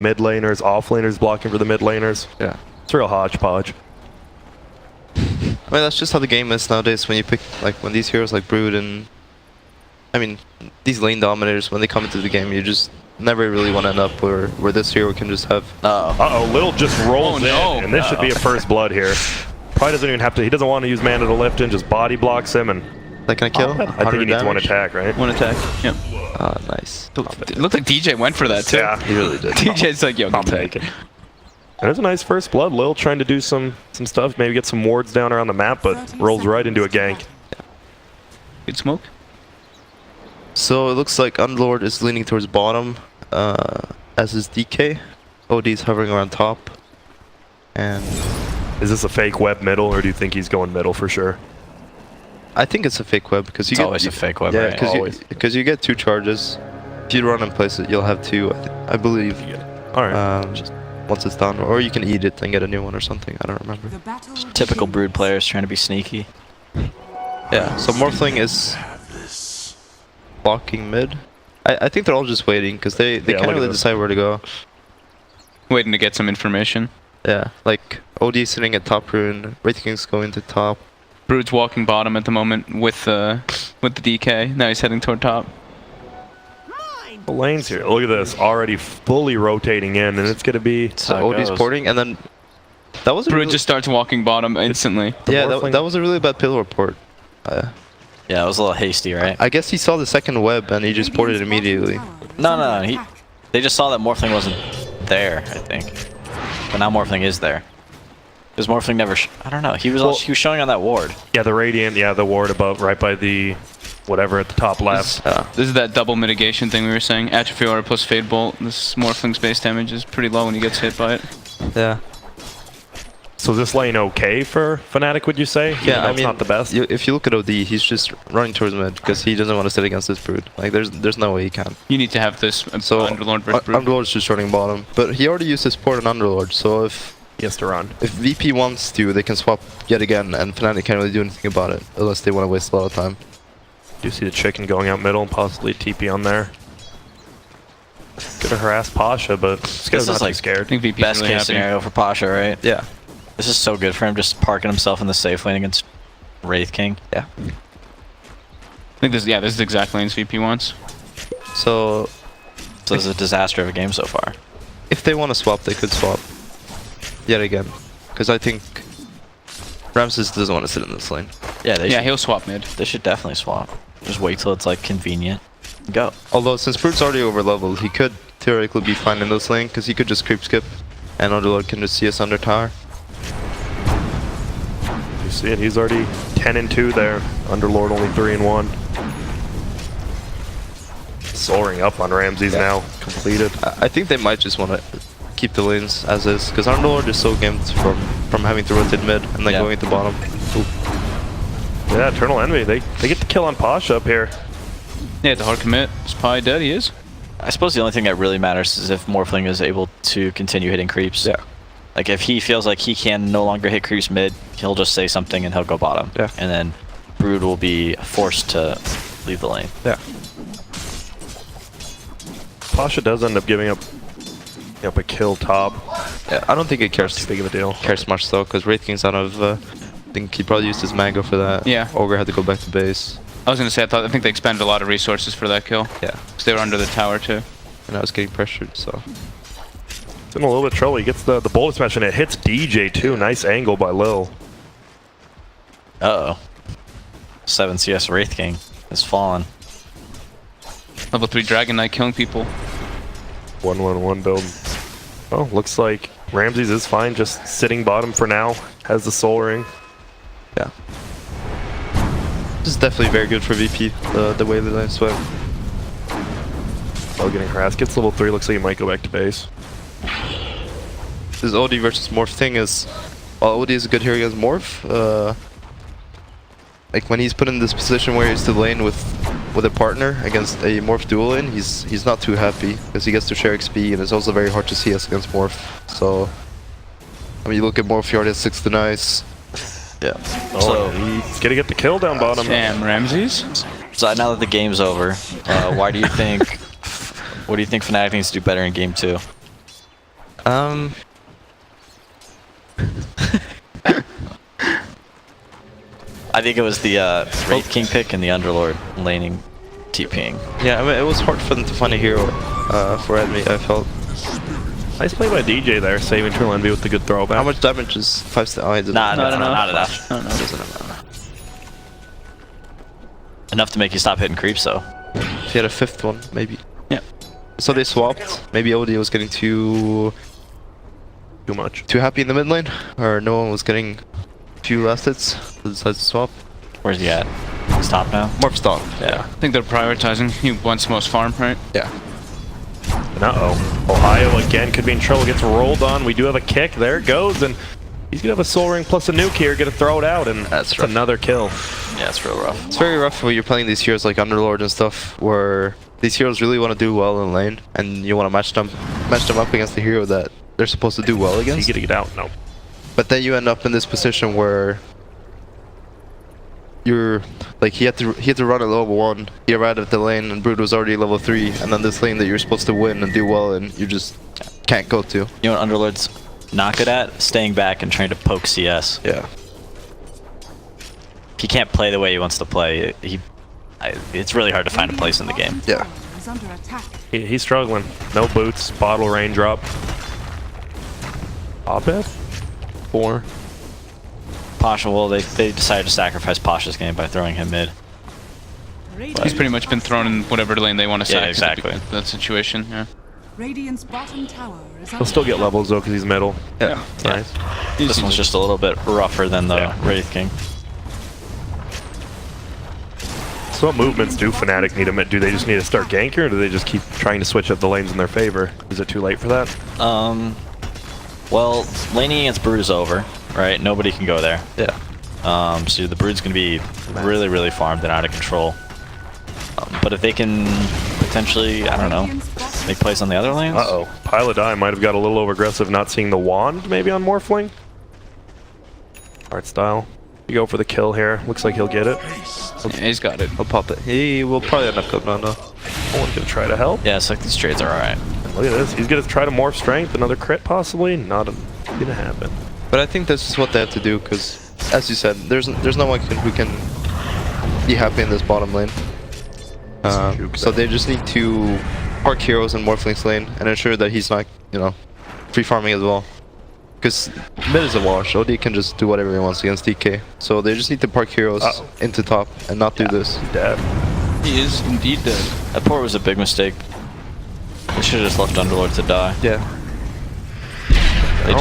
mid laners, off laners blocking for the mid laners. Yeah. It's a real hodgepodge. I mean, that's just how the game is nowadays. When you pick, like, when these heroes like Brood and, I mean, these lane dominators, when they come into the game, you just never really want to end up where this hero can just have. Uh-oh, Lil just rolls in, and this should be a first blood here. Probably doesn't even have to. He doesn't want to use mana to lift in, just body blocks him, and Like, can I kill? I think he needs one attack, right? One attack. Yep. Nice. It looked like DJ went for that too. Yeah, He really did. DJ's like, yo, I'll good take take. it. There's a nice first blood. Lil trying to do some stuff, maybe get some wards down around the map, but rolls right into a gank. Good smoke. So it looks like Underlord is leaning towards bottom, as is DK. OD's hovering around top. And Is this a fake web middle, or do you think he's going middle for sure? I think it's a fake web because you It's get always a fake web, yeah, right? because you get 2 charges. If you run and place it, you'll have 2, I believe. All right. Just once it's done, or you can eat it and get a new one or something. I don't remember. Typical Brood players trying to be sneaky. Yeah. So Morphling is blocking mid. I think they're all just waiting because they Yeah, can't look at really this. decide where to go. Waiting to get some information. Yeah. Like OD sitting at top rune, Wraith King's going to top. Brood's walking bottom at the moment with the DK. Now he's heading toward top. The lanes here. Look at this. Already fully rotating in, and it's going to be... So how it OD's goes. porting, and then that was a Brood really, just starts walking bottom instantly. yeah, Morphling- that was a really bad pill report. Yeah, it was a little hasty, right? I guess he saw the second web and he just ported immediately. No. They just saw that Morphling wasn't there, I think. But now Morphling is there. Because Morphling never... I don't know. He was he was showing on that ward. Yeah, the Radiant, yeah, the ward above, right by the... whatever at the top left. This is that double mitigation thing we were saying. Atrophy aura plus Fade Bolt. This Morphling's base damage is pretty low when he gets hit by it. Yeah. So is this lane okay for Fnatic, would you say? Even Yeah, though I it's mean, not the best. if you look at OD, he's just running towards mid because he doesn't want to sit against this Brood. Like, there's no way he can. You need to have this So Underlord versus Brood. Underlord's just running bottom, but he already used his port on Underlord. So if He has to run. VP wants to, they can swap yet again, and Fnatic can't really do anything about it unless they want to waste a lot of time. Do you see the chicken going out middle and possibly TP on there? Gonna harass Pasha, but this guy's This is not like too scared. I think VP's Best really case happy. scenario for Pasha, right? Yeah. This is so good for him, just parking himself in the safe lane against Wraith King. Yeah. I think this is the exact lanes VP wants. So So this is a disaster of a game so far. if they want to swap, they could swap yet again, because I think Ramses doesn't want to sit in this lane. Yeah, Yeah, he'll swap mid. they should definitely swap. Just wait till it's like convenient. Go. Although since Brood's already over leveled, he could theoretically be fine in this lane because he could just creep skip, and Underlord can just see us under tower. You see it, he's already 10-2 there. Underlord only 3-1. Soaring up on Ramses now, completed. I think they might just want to keep the lanes as is, because Underlord is so gimped from having to rotate mid and then Yeah. going at the bottom. Yeah, Eternal Envy, they get the kill on Pasha up here. Yeah, the hard commit. Is Pi dead? He is. I suppose the only thing that really matters is if Morphling is able to continue hitting creeps. Yeah. Like if he feels like he can no longer hit creeps mid, he'll just say something and he'll go bottom. Yeah. And then Brood will be forced to leave the lane. Yeah. Pasha does end up giving up a kill top. Yeah, I don't think it Too big of a deal. cares much though, because Wraith King's out of. I think he probably used his mango for that. Yeah. Ogre had to go back to base. I was gonna say I think they expended a lot of resources for that kill. Yeah. Because they were under the tower too. And I was getting pressured, so. It's in a little bit of trouble. He gets the bullet smash and it hits DJ too. Nice angle by Lil. Uh-oh. 7 CS Wraith King has fallen. Level 3 Dragon Knight killing people. 1-1-1 build. Oh, looks like Ramses is fine, just sitting bottom for now. Has the soul ring. Yeah. This is definitely very good for VP, the way that I swim. Oh, getting harassed. Gets level 3. Looks like he might go back to base. This OD versus Morph thing is, while OD is a good hero against Morph, like when he's put in this position where he's to lane with a partner against a Morph dual lane, he's not too happy because he gets to share XP and it's also very hard to see us against Morph. So, I mean, you look at Morph, he already has 6 denies. Yeah. Oh, So, he's gonna get the kill down bottom. Damn, Ramses. so now that the game's over, why do you think... What do you think Fnatic needs to do better in game 2? I think it was the Wraith King pick and the Underlord laning TPing. Yeah, I mean, it was hard for them to find a hero for enemy, I felt. Nice play by DJ there, saving Trill Envy with the good throwback. How much damage is 5 star? Oh, it doesn't. Not enough. No. Doesn't matter. Enough to make you stop hitting creeps, though. If he had a 5th one, maybe. Yeah. So they swapped. Maybe OD was getting too happy in the mid lane, or no one was getting a few last hits. So decided to swap. Where's he at? He's top now? Morph's top. Yeah. I think they're prioritizing. He wants most farm, right? Yeah. And Ohio again could be in trouble. Gets rolled on. We do have a kick. There it goes, and he's gonna have a soul ring plus a nuke here. Gonna throw it out, and that's another kill. Yeah, it's real rough. It's very rough when you're playing these heroes like Underlord and stuff, where these heroes really want to do well in lane, and you want to match them up against the hero that they're supposed to do well against. You gotta get out. No. But then you end up in this position where you're like he had to run at level 1. He arrived at the lane, and Brood was already level 3, and then this lane that you're supposed to win and do well in, you just can't go to. You know what Underlord's not good at? Staying back and trying to poke CS. Yeah. He can't play the way he wants to play. It's really hard to find a place in the game. Yeah. He's struggling. No boots. Bottle raindrop. Abed? 4. Pasha, well, they decided to sacrifice Pasha's game by throwing him mid. He's pretty much been thrown in whatever lane they want to sack. Yeah, exactly. That situation, yeah. Radiant's bottom tower is He'll still get levels though because he's middle. Yeah. Nice. This one's just a little bit rougher than the Wraith King. So what movements do Fnatic need to do? They just need to start ganking, or do they just keep trying to switch up the lanes in their favor? Is it too late for that? Well, laning against Brood is over, right? Nobody can go there. Yeah. So the Brood's gonna be really, really farmed and out of control. But if they can potentially, I don't know, make plays on the other lanes? Pilot Eye might have got a little over aggressive not seeing the wand maybe on Morphling. Art style. You go for the kill here. Looks like he'll get it. Yeah, he's got it. I'll pop it. He will probably end up coming on though. One's gonna try to help. Yeah, it's like these trades are alright. Look at this. He's gonna try to morph strength. Another crit possibly. Not gonna happen. But I think this is what they have to do, because, as you said, there's no one who can be happy in this bottom lane. So they just need to park heroes in Morphling's lane and ensure that he's not, free farming as well. Because mid is a wash. OD can just do whatever he wants against DK. So they just need to park heroes into top and not do this. Dead. He is indeed dead. That port was a big mistake. They should have just left Underlord to die. Yeah. They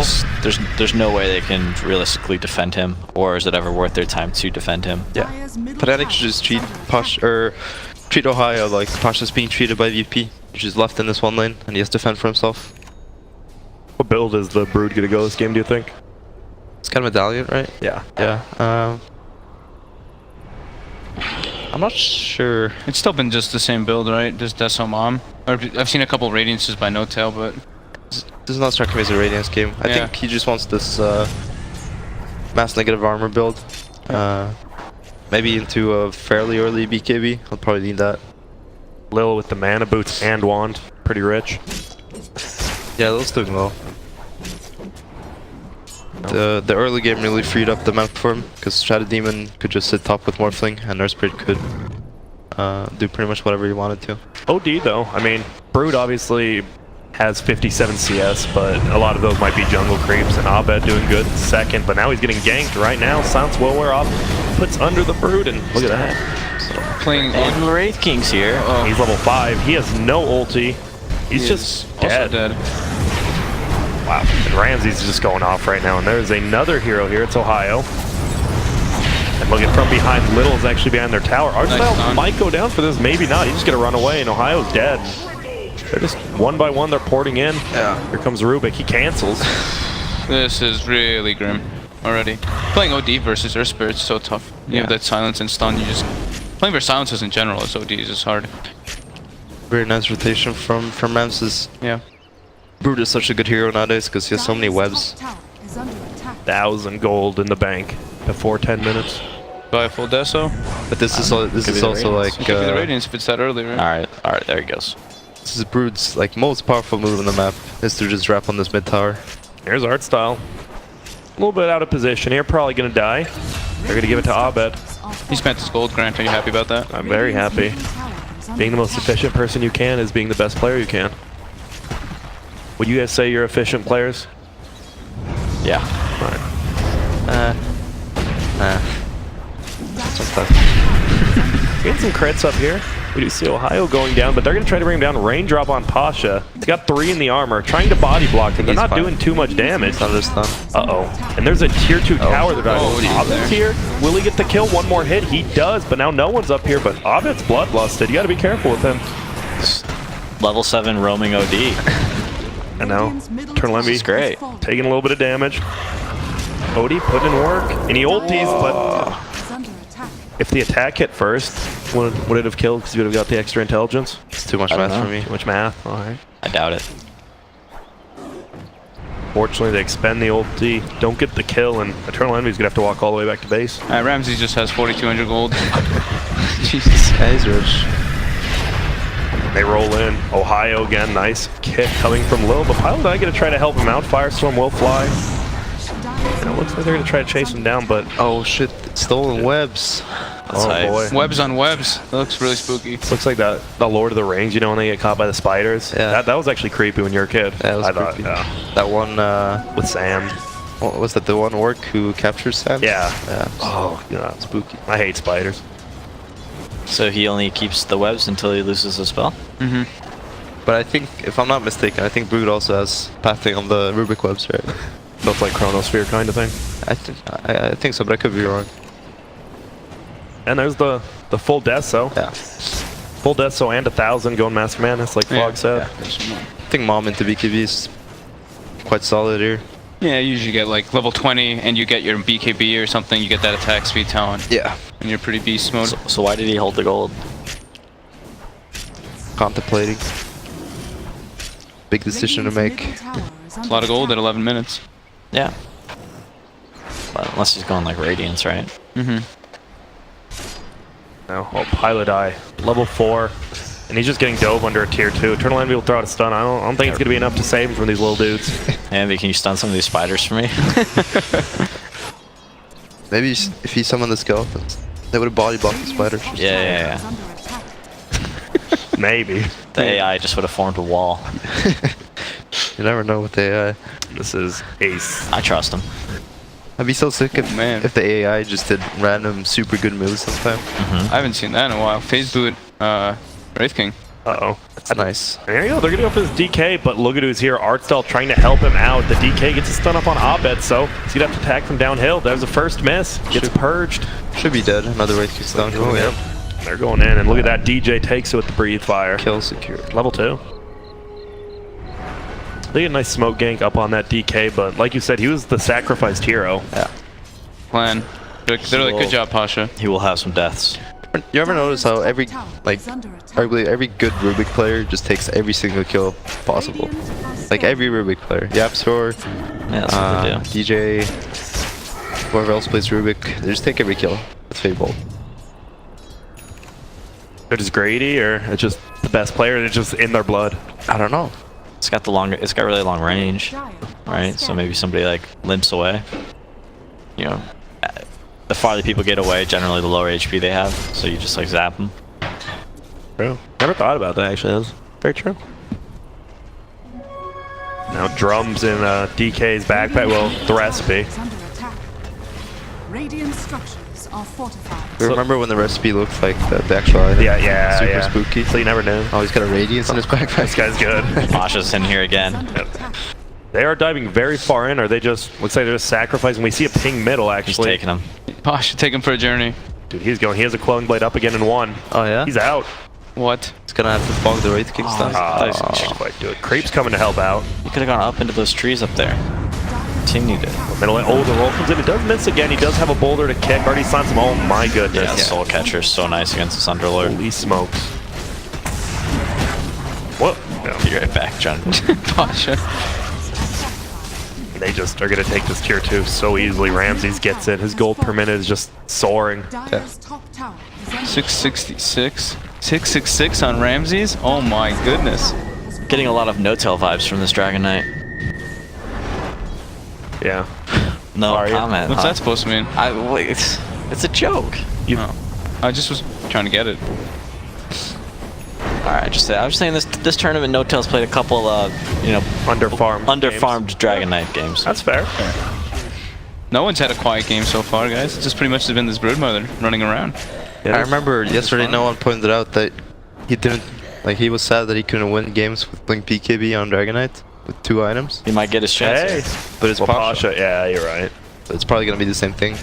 there's no way they can realistically defend him, or is it ever worth their time to defend him? Yeah. Fnatic should just treat Ohio like Pasha's being treated by VP. He's just left in this one lane, and he has to defend for himself. What build is the Brood gonna go this game, do you think? It's kind of medallion, right? Yeah. Yeah. I'm not sure. It's still been just the same build, right? Just Deso Mom. Or I've seen a couple Radiances by No Tail, but This is not strike him as a Radiance game. I think he just wants this mass negative armor build. Maybe into a fairly early BKB. I'll probably need that. Lil with the mana boots and wand. Pretty rich. Yeah, Lil's doing well. The early game really freed up the map for him, because Shadow Demon could just sit top with Morphling, and Nurse Spirit could do pretty much whatever he wanted to. OD though, I mean, Brood obviously has 57 CS, but a lot of those might be jungle creeps, and Abed doing good second, but now he's getting ganked right now. Silence will wear off, puts under the Brood, and look at that. so playing And the Wraith King's here. He's level 5, he has no ulti, he's just also dead. Wow, and Ramzes is just going off right now, and there's another hero here, it's Ohio. And look at from behind, Little's actually behind their tower. Archstyle might go down for this, maybe not, he's just gonna run away, and Ohio's dead. They're just one by one, they're porting in. Yeah. Here comes Rubik, he cancels. This is really grim already. Playing OD versus Earth Spirit's so tough. You have that silence and stun, playing versus silences in general as OD is just hard. Very nice rotation from Ramzes. Yeah. Brood is such a good hero nowadays because he has so many webs. 1,000 gold in the bank before 10 minutes. Buy a full Deso. But this is also like It could be the Radiance if it's that early, right? Alright, there he goes. this is Brood's like most powerful move in the map. is to just drop on this mid tower. Here's art style. A little bit out of position here, probably gonna die. They're gonna give it to Abed. He spent his gold, Grant. Are you happy about that? I'm very happy. Being the most efficient person you can is being the best player you can. Would you guys say you're efficient players? Yeah. Sometimes. Getting some crits up here. We do see Ohio going down, but they're going to try to bring him down. Raindrop on Pasha. He's got 3 in the armor, trying to body block him. They're He's not fine. doing too much damage. It's under stun. Uh-oh. And there's a tier 2 tower that Abed's here. Will he get the kill? One more hit. He does, but now no one's up here. But Abed's bloodlusted. You got to be careful with him. Level 7 roaming OD. And now, Eternal Envy This is great. taking a little bit of damage. Odie putting in work. And he ulties, but if the attack hit first, would it have killed because you would have got the extra intelligence? It's too much I don't math for know. me. Too much math. All right. I doubt it. Fortunately, they expend the ulti, don't get the kill, and Eternal Envy's gonna have to walk all the way back to base. Ramsey just has 4,200 gold. Jesus. Yeah, he's rich. They roll in. Ohio again, nice kick coming from Lil, but Pilot and I gonna try to help him out. Firestorm will fly. And it looks like they're gonna try to chase him down, but Oh shit, stolen webs. That's oh hype. boy. Webs on webs. That looks really spooky. Looks like the Lord of the Rings, you know, when they get caught by the spiders? Yeah. That was actually creepy when you were a kid. Yeah, it was I thought, creepy. yeah. That one, With Sam. what was that, the one orc who captures Sam? Yeah. Yeah. Oh, yeah. Spooky. I hate spiders. So he only keeps the webs until he loses the spell? But I think, if I'm not mistaken, I think Brood also has pathing on the Rubik webs, right? So it's like Chronosphere kind of thing. I think so, but I could be wrong. And there's the full Deso. Yeah. Full Deso and 1,000 going Master Madness, like Fog said. I think Mom into BKB is quite solid here. Yeah, you usually get like level 20 and you get your BKB or something, you get that attack speed talent. Yeah. And you're pretty beast mode. So why did he hold the gold? Contemplating. Big decision to make. It's a lot of gold at 11 minutes. Yeah. But unless he's going like Radiance, right? Now, Pilot Eye, level 4. And he's just getting dove under a tier 2. Eternal Envy will throw out a stun. I don't think it's going to be enough to save him from these little dudes. Andy, can you stun some of these spiders for me? Maybe if he summoned the skeletons, they would have body blocked the spiders. Yeah. Maybe. The AI just would have formed a wall. You never know with the AI. This is ace. I trust him. I'd be so sick if, Man. if the AI just did random super good moves sometime. I haven't seen that in a while. Phase boot, Wraith King. Uh-oh. That's nice. There you go. They're going to go for this DK, but look at who's here. Artstyle trying to help him out. The DK gets a stun up on Abed, so he's going to have to attack from downhill. There's the first miss. Gets purged. Should be dead. Another Wraith King's down. Oh, yeah. They're going in, and look at that. DJ takes it with the breathe fire. Kill secured. Level 2. They get a nice smoke gank up on that DK, but like you said, he was the sacrificed hero. Yeah. Plan. They're like, good job, Pasha. He will have some deaths. You ever notice how arguably every good Rubik player just takes every single kill possible? Like every Rubik player. Yapsor, Yeah, that's what they do. DJ, whoever else plays Rubik, they just take every kill with Fable. They're just greedy, or it's just the best player, it's just in their blood. I don't know. It's got really long range, right? So maybe somebody like limps away. You know, the farther people get away, generally the lower HP they have. So you just like zap them. True. Never thought about that, actually. That's very true. Now drums in DK's backpack. Well, the recipe. Radiant structures are fortified. Remember when the recipe looked like the actual item? Yeah, Super yeah. spooky. So you never knew. Oh, he's got a radiance in his backpack. This guy's good. Pasha's in here again. They are diving very far in, or they just looks like they're just sacrificing. We see a ping middle He's actually. taking him. Pasha, take him for a journey. Dude, he's going. He has a quelling blade up again in 1. Oh yeah? He's out. What? He's gonna have to fog the Wraith King's down. Didn't quite do it. Creep's coming to help out. He could have gone up into those trees up there. Continued it. Middle. Oh, the roll comes in. It does miss again. He does have a boulder to kick. Already slams him. Oh my goodness. Yeah, Soul Catcher is so nice against this Underlord. Holy smokes. What? No. Be right back, John. Pasha. They just are going to take this tier 2 so easily. Ramses gets it. His gold per minute is just soaring. Dire's top tower is under 666. 666 on Ramses? Oh my goodness. getting a lot of no-tail vibes from this Dragon Knight. Yeah. No comment. What's that supposed to mean? Wait, it's a joke. I just was trying to get it. All right, I was saying this tournament, no-tail's played a couple of underfarmed Dragon Knight games. That's fair. No one's had a quiet game so far, guys. It's just pretty much been this Broodmother running around. I remember yesterday no one pointed out that he didn't, like, he was sad that he couldn't win games with Blink BKB on Dragon Knight with 2 items. He might get his chance. Hey. But it's Pasha. Yeah, you're right. So it's probably gonna be the same thing.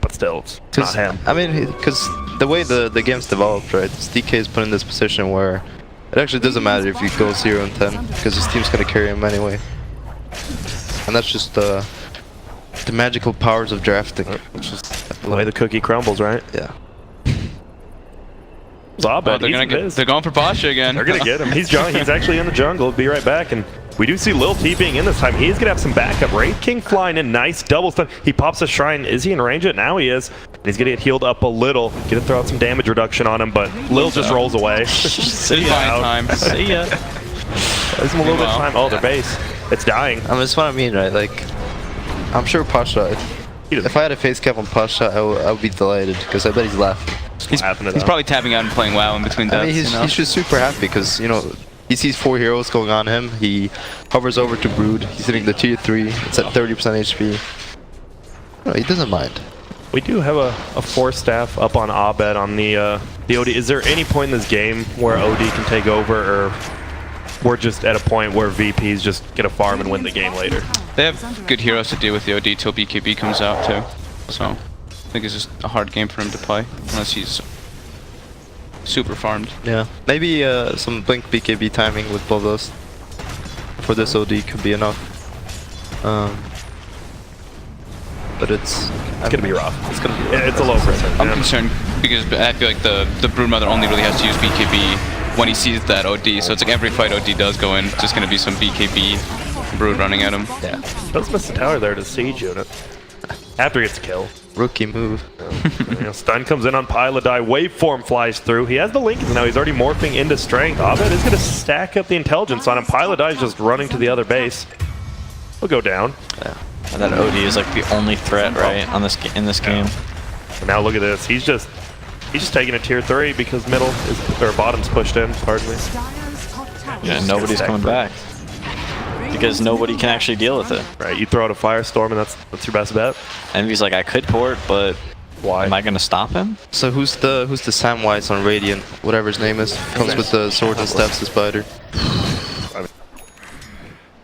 But still, it's not him. I mean, because the way the game's developed, right? DK is put in this position where it actually doesn't matter if you go 0-10 because his team's gonna carry him anyway. And that's just the magical powers of drafting. It's just the way the cookie crumbles, right? Yeah. They're going for Pasha again. They're gonna get him. He's actually in the jungle. Be right back. And we do see Lil T being in this time. He's gonna have some backup. Wraith King flying in, nice double stun. He pops a shrine. Is he in range? It now he is. And he's gonna get healed up a little. Gonna throw out some damage reduction on him, but Lil just rolls away. See ya. Time. See ya. Gives him a little bit of time. Oh, their base. It's dying. I mean, that's what I mean, right? Like, I'm sure Pasha. If I had a face cap on Pasha, I would be delighted because I bet he's laughing. He's probably tapping out and playing WoW in between deaths. I mean, he's just super happy because, you know, he sees 4 heroes going on him. He hovers over to Brood. He's hitting the tier 3. It's at 30% HP. No, he doesn't mind. We do have a 4 staff up on Abed on the OD. Is there any point in this game where OD can take over, or we're just at a point where VPs just get a farm and win the game later? They have good heroes to deal with the OD till BKB comes out too. So I think it's just a hard game for him to play unless he's super farmed. Yeah. Maybe some Blink BKB timing with both those for this OD could be enough. But it's gonna be rough. It's a low percent. I'm concerned because I feel like the Broodmother only really has to use BKB when he sees that OD. So it's like every fight OD does go in, it's just gonna be some BKB Brood running at him. Yeah. Does miss the tower there to siege unit after he gets a kill. Rookie move. Stun comes in on Pylodie. Waveform flies through. He has the Lincolns now. He's already morphing into strength. Abed is going to stack up the intelligence on him. Pylodie is just running to the other base. He'll go down. Yeah. And that OD is like the only threat, right, on this in this game. And now look at this. He's just taking a tier 3 because middle is, or bottom's pushed in. Pardon me. Yeah, nobody's coming back because nobody can actually deal with it. Right. You throw out a firestorm, and that's your best bet. Envy's like, I could port, but why? Am I gonna stop him? So who's the Samwise on Radiant? Whatever his name is, comes with the swords and staffs, the spider. I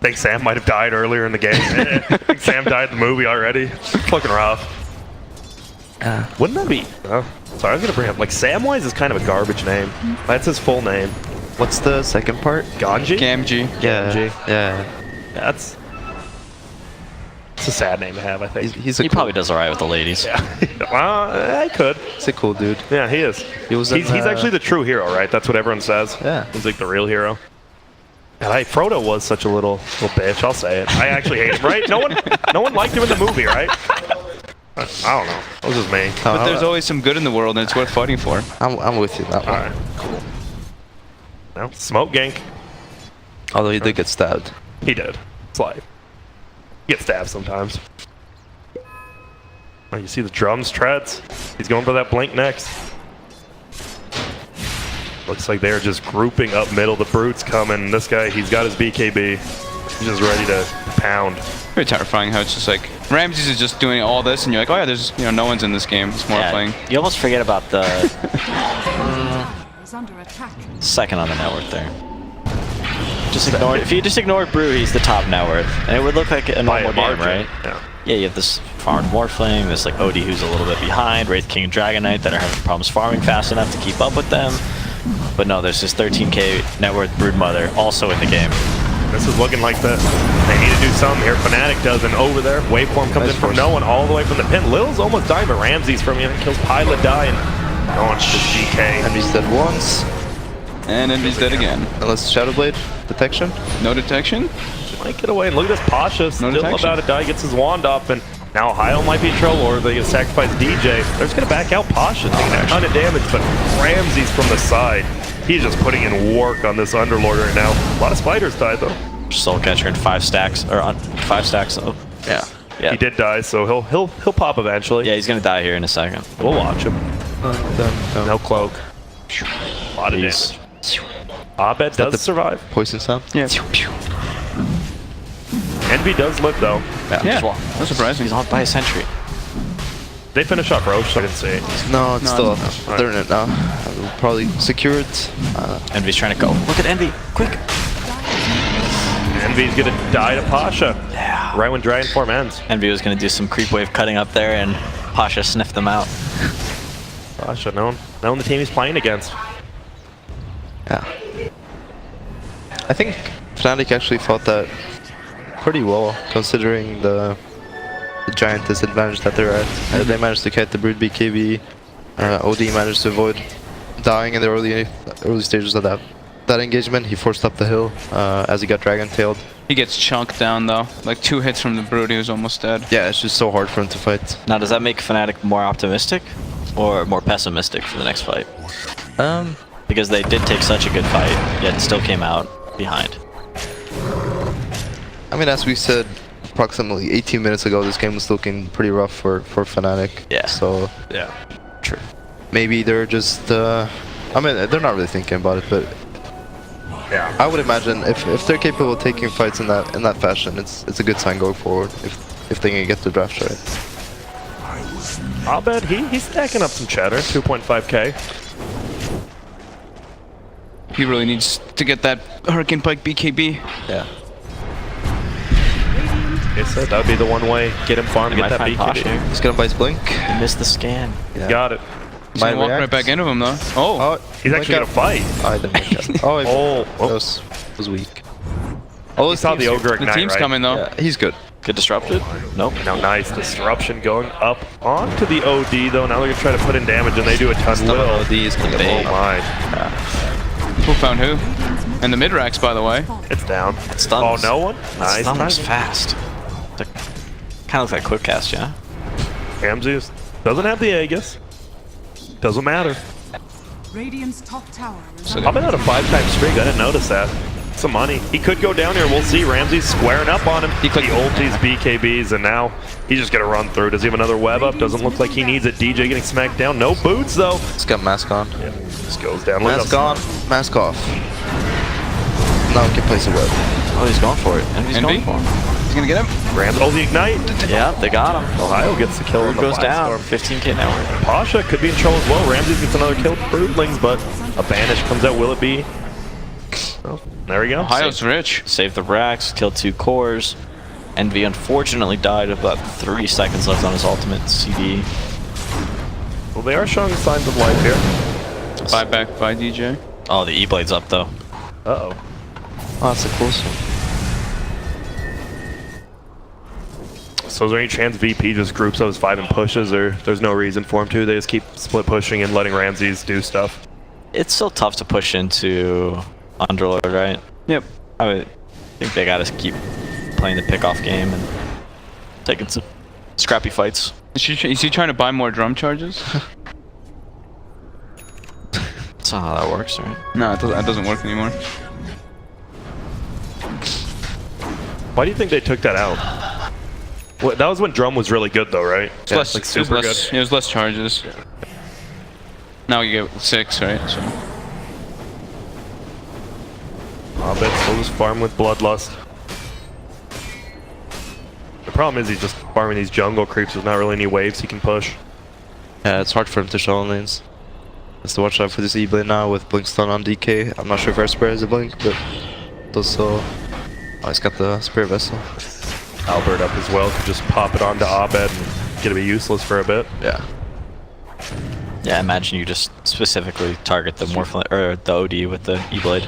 think Sam might have died earlier in the game. I think Sam died in the movie already. Fucking rough. Wouldn't that be? Oh, sorry, I was gonna bring up like Samwise is kind of a garbage name. That's his full name. What's the second part? Ganji? Gamgee. Yeah. It's a sad name to have, I think. He probably does alright with the ladies. Yeah. Well, I could. He's a cool dude. Yeah, he is. He's actually the true hero, right? That's what everyone says. Yeah. He's like the real hero. And Frodo was such a little bitch. I'll say it. I actually hate him, right? No one liked him in the movie, right? I don't know. That was just me. But there's always some good in the world, and it's worth fighting for. I'm with you. That one. All right, cool. Now, smoke gank. Although he did get stabbed. He did. It's life. He gets stabbed sometimes. Oh, you see the drums treads? He's going for that blink next. Looks like they're just grouping up middle. The Brute's coming. This guy, he's got his BKB. He's just ready to pound. Very terrifying how it's just like Ramzes is just doing all this, and you're like, oh yeah, there's no one's in this game. It's more playing. You almost forget about the second on the net worth there. Just ignore it. If you just ignore Brew, he's the top net worth, and it would look like a normal game, right? Yeah. Yeah, you have this farmed Morphling, this like OD who's a little bit behind, Wraith King and Dragon Knight that are having problems farming fast enough to keep up with them. But no, there's this 13k net worth Broodmother also in the game. This is looking like they need to do something here. Fnatic doesn't over there. Waveform comes in from no one all the way from the pin. Lil's almost dying, but Ramzes from him kills Pylodie and launches GK. And he's dead once. And then he's dead again. Unless Shadowblade detection. No detection? Might get away. And look at this Pasha still about to die. Gets his wand up, and now Ohio might be in trouble, or they get sacrifice DJ. They're just gonna back out Pasha. Taking a ton of damage, but Ramzes from the side He's just putting in work on this Underlord right now. A lot of spiders died though. Soul Catcher in 5 stacks, or on 5 stacks. Oh. Yeah. Yeah. He did die, so he'll pop eventually. Yeah, he's gonna die here in a second. We'll watch him. No cloak. A lot of Jeez. damage. Abed does survive. Poison sound? Yeah. Envy does live though. Yeah. That's surprising. He's on by a sentry. They finish off Roche, I didn't see. No, it's still no. they're in it now. We'll probably secure it. Envy's trying to go. Look at Envy, quick! Envy's gonna die to Pasha. Yeah. Right when Dragon Form ends. Envy was gonna do some creep wave cutting up there, and Pasha sniffed them out. Pasha, knowing the team he's playing against. Yeah. I think Fnatic actually fought that pretty well, considering the giant disadvantage that they're at. They managed to kite the Brood BKB. OD managed to avoid dying in the early stages of that engagement. He forced up the hill as he got dragon tailed. He gets chunked down though. Like 2 hits from the Brood, he was almost dead. Yeah, it's just so hard for him to fight. Now, does that make Fnatic more optimistic or more pessimistic for the next fight? Because they did take such a good fight, yet still came out behind. I mean, as we said approximately 18 minutes ago, this game was looking pretty rough for Fnatic. Yeah. So Yeah. True. maybe they're just I mean, they're not really thinking about it, but Yeah. I would imagine if they're capable of taking fights in that fashion, it's a good sign going forward if they can get the draft right. Abed, he's stacking up some cheddar, 2.5k. He really needs to get that Hurricane Pike BKB. Yeah. They said that would be the one way. Get him farm, He get might that find Pasha BKB. here. He's gonna bite Blink. He missed the scan. Yeah. Got it. He's gonna walk right back into him though. Oh, He's actually gonna fight. I didn't make that. Oh, Oh, that was weak. Oh, he saw the ogre the ignite, team's right? coming though. Yeah, he's good. Get disrupted? Nope. Now nice disruption going up onto the OD though. Now they're gonna try to put in damage and they do a ton. Still Will. OD is gonna Oh be. my. Who found who? And the mid racks, by the way. It's down. It's done. Oh, no one? That Nice. stun was Nice. fast. Kind of looks like quick cast, yeah? Ramzes doesn't have the Aegis. Doesn't matter. Radiant's top tower is I've been on a 5-time streak. I didn't notice that. Some money. He could go down here. We'll see. Ramsey's squaring up on him. He ulties BKBs, and now he's just gonna run through. Does he have another web up? Doesn't look like he needs it. DJ getting smacked down. No boots though. He's got mask on. Yeah, just goes down. Look Mask up. on. Mask off. Now we can place a web. Oh, he's going for it. Envy's Envy? going for him. He's gonna get him. Rams. Oh, the ignite. Yeah, they got him. Ohio gets the kill. on Brood the goes fire down. storm. 15k network. Pasha could be in trouble as well. Ramsey gets another kill. Broodlings, but a banish comes out. Will it be? Oh, there we go. Ohio's rich. Saved the racks, killed 2 cores. Envy unfortunately died with about 3 seconds left on his ultimate CD. Well, they are showing signs of life here. Buy back by DJ. Oh, the E-Blade's up though. Uh-oh. Oh, that's a close one. So is there any chance VP just groups those 5 and pushes, or there's no reason for him to? They just keep split pushing and letting Ramses do stuff. It's still tough to push into Underlord, right? Yep. I would think they gotta keep playing the pick-off game and taking some scrappy fights. Is he trying to buy more drum charges? That's not how that works, right? No, that doesn't work anymore. Why do you think they took that out? Well, that was when Drum was really good, though, right? It's less, like it was super less, good. it was less charges. Now you get 6, right? So Abed still just farm with Bloodlust. The problem is he's just farming these jungle creeps. There's not really any waves he can push. Yeah, it's hard for him to show on lanes. Has to watch out for this E-Blade now with Blink stun on DK. I'm not sure if our Spear has a Blink, but does so. Oh, he's got the Spear Vessel. Albert up as well. Could just pop it onto Abed and gonna be useless for a bit. Yeah. Yeah, imagine you just specifically target the Morphle or the OD with the E-Blade.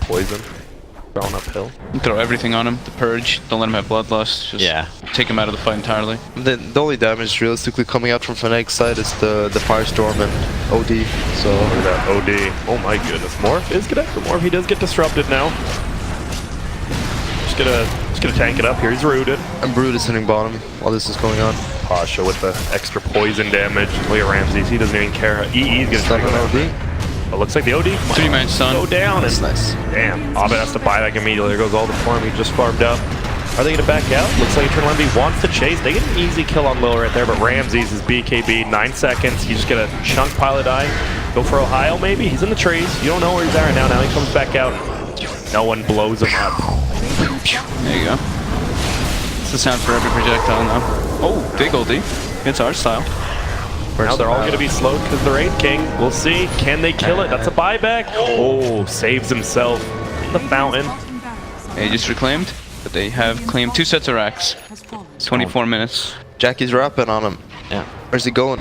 Poison. Thrown uphill. you throw everything on him. The purge. Don't let him have bloodlust. Just Yeah. take him out of the fight entirely. The only damage realistically coming out from Fnatic's side is the Firestorm and OD. So Look at that OD. Oh my goodness. Morph is good after Morph. He does get disrupted now. Just gonna tank it up here. He's rooted. and Brood is hitting bottom while this is going on. Pasha with the extra poison damage. Look at Ramses. He doesn't even care. EE's gonna try to go down. It looks like the OD. 3-man stun. Go down. That's nice. Damn. Abed has to buy back immediately. There goes all the farm he just farmed up. Are they gonna back out? Looks like Eternal Envy wants to chase. They get an easy kill on Lil right there, but Ramses is BKB. 9 seconds. He's just gonna chunk Pilot Eye. Go for Ohio maybe. He's in the trees. You don't know where he's at right now. Now he comes back out. No one blows him up. There you go. It's the sound for every projectile now. Oh, big oldie. It's our style. Now they're all going to be slowed because the Raid King. We'll see. Can they kill it? That's a buyback. Oh, saves himself. The fountain. They just reclaimed, but they have claimed 2 sets of racks. 24 minutes. Jackie's rapping on him. Yeah. Where's he going?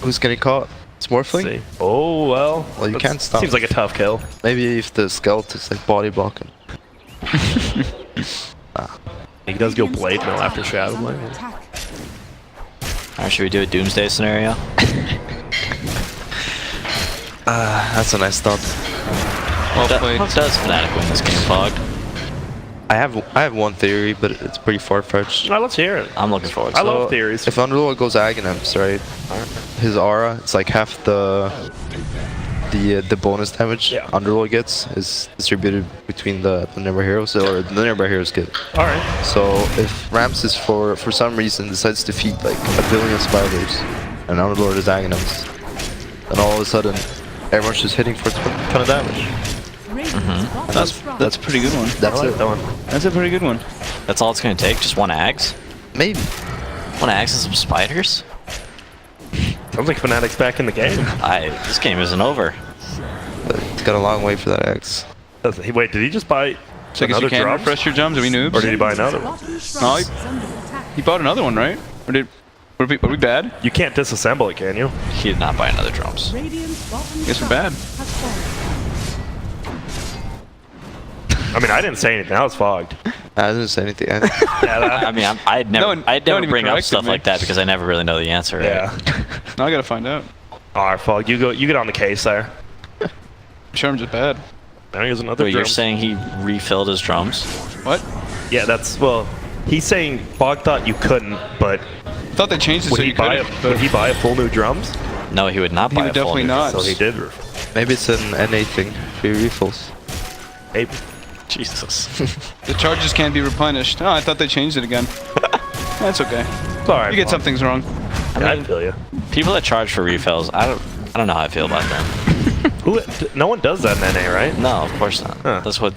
Who's getting caught? Smorfling? See. Oh, well. Well, you can't stop. Seems like a tough kill. Maybe if the skeleton is like body blocking. He does go Blade Mill after Shadow Blade. Alright, should we do a Doomsday scenario? That's a nice thought. Well played. How does Fnatic win this game, Fog? I have one theory, but it's pretty far-fetched. Well, let's hear it. I'm looking forward to I it. love theories. If Underlord goes Aghanims, right? His aura, it's like half the bonus damage Underlord gets is distributed between the nearby heroes, or the nearby heroes get. All right. So if Ramses for some reason decides to feed like 1 billion spiders, and Underlord is Aghanims, then all of a sudden everyone's just hitting for a ton of damage. That's a pretty good one. That's I like it. that one. That's a pretty good one. That's all it's gonna take? Just 1 Ags? Maybe. 1 Ags and some spiders? Sounds like Fnatic's back in the game. This game isn't over. But it's got a long way for that X. Wait, did he just buy So I guess another you can't drum? refresh your jumps. Are we noobs? Or did he buy another one? No, he bought another one, right? Or were we bad? You can't disassemble it, can you? He did not buy another drums. Guess we're bad. I mean, I didn't say anything. I was fogged. I didn't say anything. I mean, I'd never even bring up corrected stuff me. like that because I never really know the answer. Right? Yeah. Now I gotta find out. All right, Fog. You get on the case there. I'm sure I'm just bad. Now here's another Wait, drum. you're saying he refilled his drums? What? Yeah, that's well. He's saying Fog thought you couldn't, but I thought they changed it would so he you buy couldn't. would he buy a full new drums? No, he would not He buy would a full definitely new not. drum. So he did. Maybe it's an NA thing. Free refills. Maybe. Jesus. The charges can't be replenished. Oh, I thought they changed it again. That's okay. It's all right. You get Fog. some things wrong. Yeah, I feel you. People that charge for refills, I don't know how I feel about them. No one does that in NA, right? No, of course not. Huh. That's what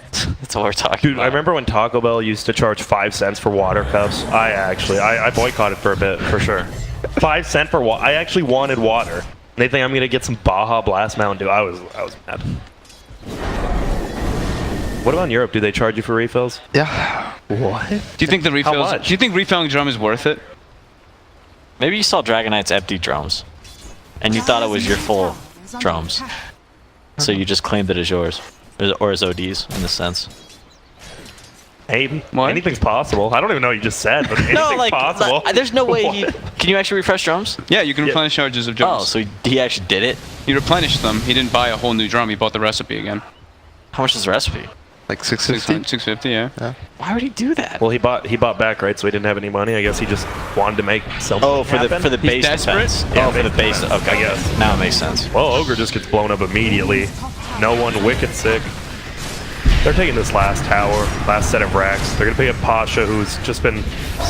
we're talking Dude, about. I remember when Taco Bell used to charge 5 cents for water cups. I boycotted for a bit, for sure. 5 cents for water. I actually wanted water. They think I'm gonna get some Baja Blast Mountain Dew. I was mad. What about in Europe? Do they charge you for refills? Yeah. What? Do you think the refills? much? Do you think refilling drum is worth it? Maybe you saw Dragon Knight's empty drums, and you thought it was your full drums, so you just claimed it as yours, or as OD's in this sense. Hey, What? anything's possible. I don't even know what you just said, but anything's possible. There's no way he. What? Can you actually refresh drums? Yeah, you can replenish charges of Oh, drums. so he actually did it. He replenished them. He didn't buy a whole new drum. He bought the recipe again. How much is the recipe? Like 650? 650, yeah. Why would he do that? Well, he bought back, right? So he didn't have any money. I guess he just wanted to make something. Oh, for the happen. base desperate? defense. Yeah, Oh, for the base base. defense, Okay, I guess. Now it makes sense. Well, Ogre just gets blown up immediately. No one wicked sick. They're taking this last tower, last set of racks. They're gonna pick up Pasha, who's just been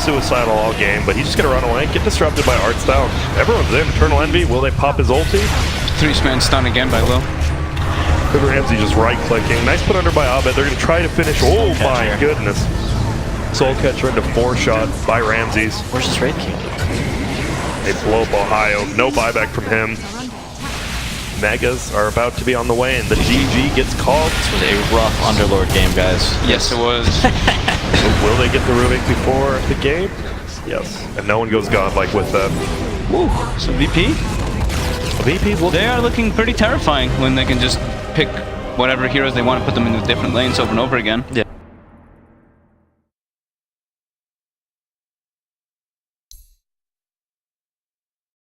suicidal all game, but he's just gonna run away, get disrupted by Art Style. Everyone's in. Eternal Envy. Will they pop his ulti? 3-man stun again by Lil. Ramsey just right-clicking. Nice put under by Abed. They're gonna try to finish. Oh my goodness! Soul Catcher into 4-shot by Ramses. Where's this Raid King? They blow up Ohio. No buyback from him. Megas are about to be on the way, and the GG gets called. This was a rough Underlord game, guys. Yes, it was. Will they get the Rubik before the game? Yes. And no one goes godlike with them. Woo. So VP? VP's looking. They are looking pretty terrifying when they can just pick whatever heroes they want and put them in the different lanes over and over again. Yeah.